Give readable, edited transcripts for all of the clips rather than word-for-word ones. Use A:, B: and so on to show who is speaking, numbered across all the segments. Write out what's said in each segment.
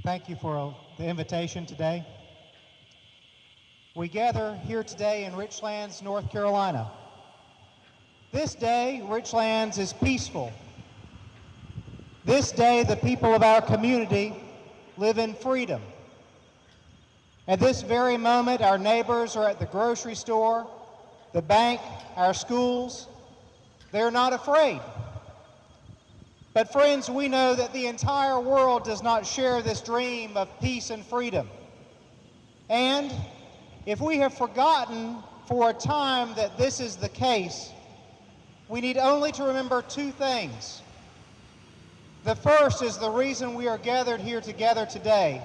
A: Thank you for the invitation today. We gather here today in Richlands, North Carolina. This day, Richlands is peaceful. This day, the people of our community live in freedom. At this very moment, our neighbors are at the grocery store, the bank, our schools. They're not afraid. But friends, we know that the entire world does not share this dream of peace and freedom. And if we have forgotten for a time that this is the case, we need only to remember two things. The first is the reason we are gathered here together today,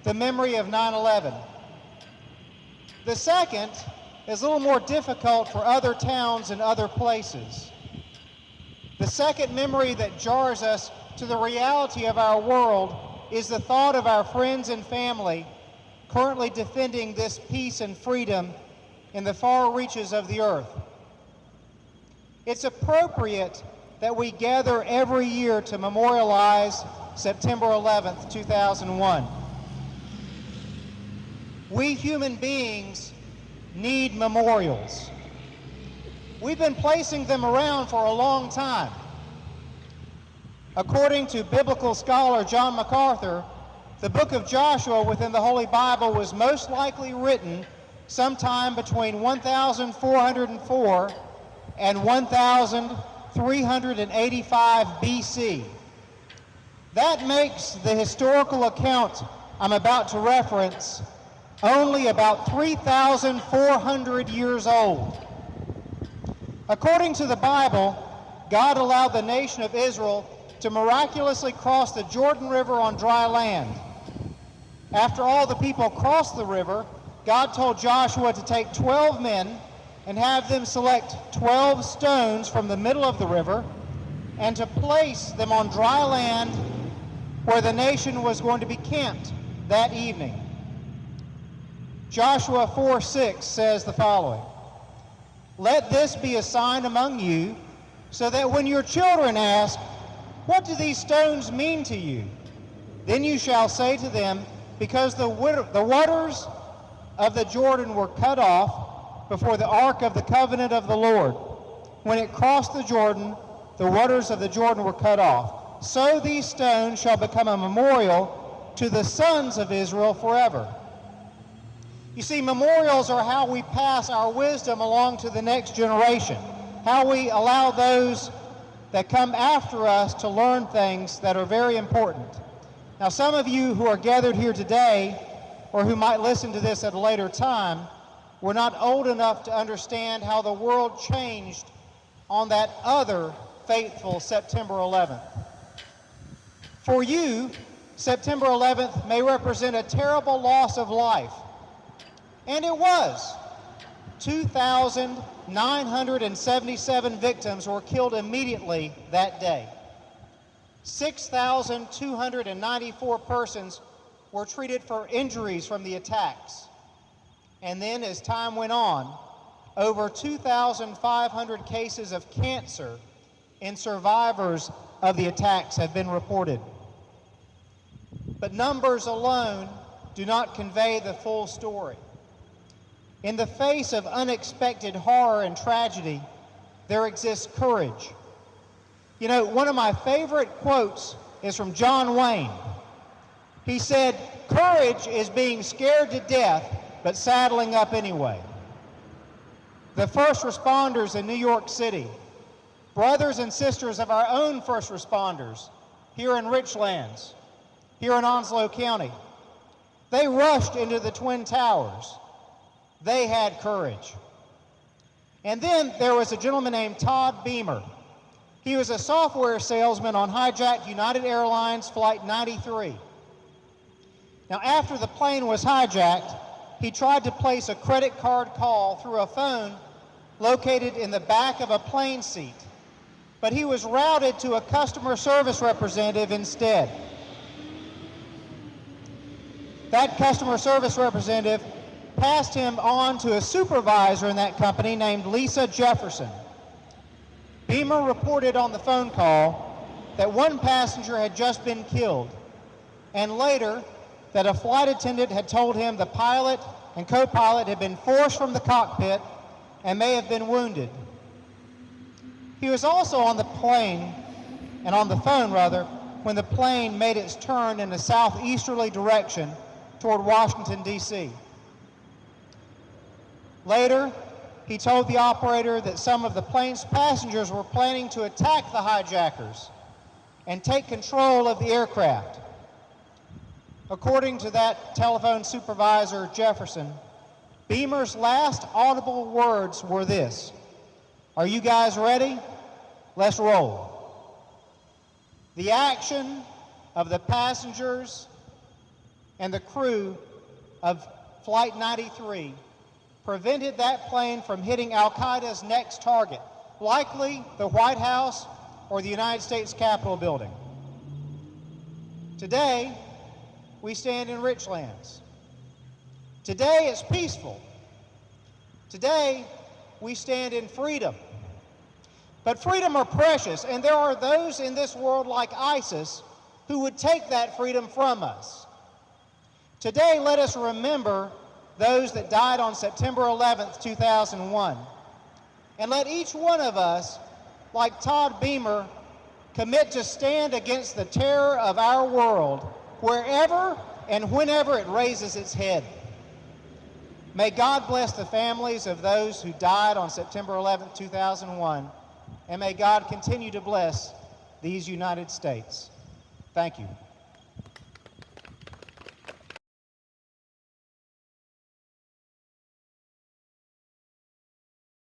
A: the memory of 9/11. The second is a little more difficult for other towns and other places. The second memory that jars us to the reality of our world is the thought of our friends and family currently defending this peace and freedom in the far reaches of the earth. It's appropriate that we gather every year to memorialize September 11th, 2001. We human beings need memorials. We've been placing them around for a long time. According to biblical scholar John MacArthur, the book of Joshua within the Holy Bible was most likely written sometime between 1404 and 1385 BC. That makes the historical account I'm about to reference only about 3,400 years old. According to the Bible, God allowed the nation of Israel to miraculously cross the Jordan River on dry land. After all the people crossed the river, God told Joshua to take 12 men and have them select 12 stones from the middle of the river and to place them on dry land where the nation was going to be camped that evening. Joshua 4:6 says the following: "Let this be a sign among you, so that when your children ask, 'What do these stones mean to you?' then you shall say to them, 'Because the waters of the Jordan were cut off before the ark of the covenant of the Lord. When it crossed the Jordan, the waters of the Jordan were cut off. So these stones shall become a memorial to the sons of Israel forever.'" You see, memorials are how we pass our wisdom along to the next generation, how we allow those that come after us to learn things that are very important. Now, some of you who are gathered here today, or who might listen to this at a later time, were not old enough to understand how the world changed on that other fateful September 11th. For you, September 11th may represent a terrible loss of life. And it was. 2,977 victims were killed immediately that day. 6,294 persons were treated for injuries from the attacks. And then as time went on, over 2,500 cases of cancer in survivors of the attacks have been reported. But numbers alone do not convey the full story. In the face of unexpected horror and tragedy, there exists courage. You know, one of my favorite quotes is from John Wayne. He said, "Courage is being scared to death, but saddling up anyway." The first responders in New York City, brothers and sisters of our own first responders here in Richlands, here in Onslow County, they rushed into the Twin Towers. They had courage. And then there was a gentleman named Todd Beamer. He was a software salesman on hijacked United Airlines Flight 93. Now, after the plane was hijacked, he tried to place a credit card call through a phone located in the back of a plane seat, but he was routed to a customer service representative instead. That customer service representative passed him on to a supervisor in that company named Lisa Jefferson. Beamer reported on the phone call that one passenger had just been killed, and later that a flight attendant had told him the pilot and co-pilot had been forced from the cockpit and may have been wounded. He was also on the plane, and on the phone rather, when the plane made its turn in a southeasterly direction toward Washington, D.C. Later, he told the operator that some of the plane's passengers were planning to attack the hijackers and take control of the aircraft. According to that telephone supervisor, Jefferson, Beamer's last audible words were this: "Are you guys ready? Let's roll." The action of the passengers and the crew of Flight 93 prevented that plane from hitting Al-Qaeda's next target, likely the White House or the United States Capitol building. Today, we stand in Richlands. Today, it's peaceful. Today, we stand in freedom. But freedom are precious, and there are those in this world like ISIS who would take that freedom from us. Today, let us remember those that died on September 11th, 2001. And let each one of us, like Todd Beamer, commit to stand against the terror of our world wherever and whenever it raises its head. May God bless the families of those who died on September 11th, 2001, and may God continue to bless these United States. Thank you.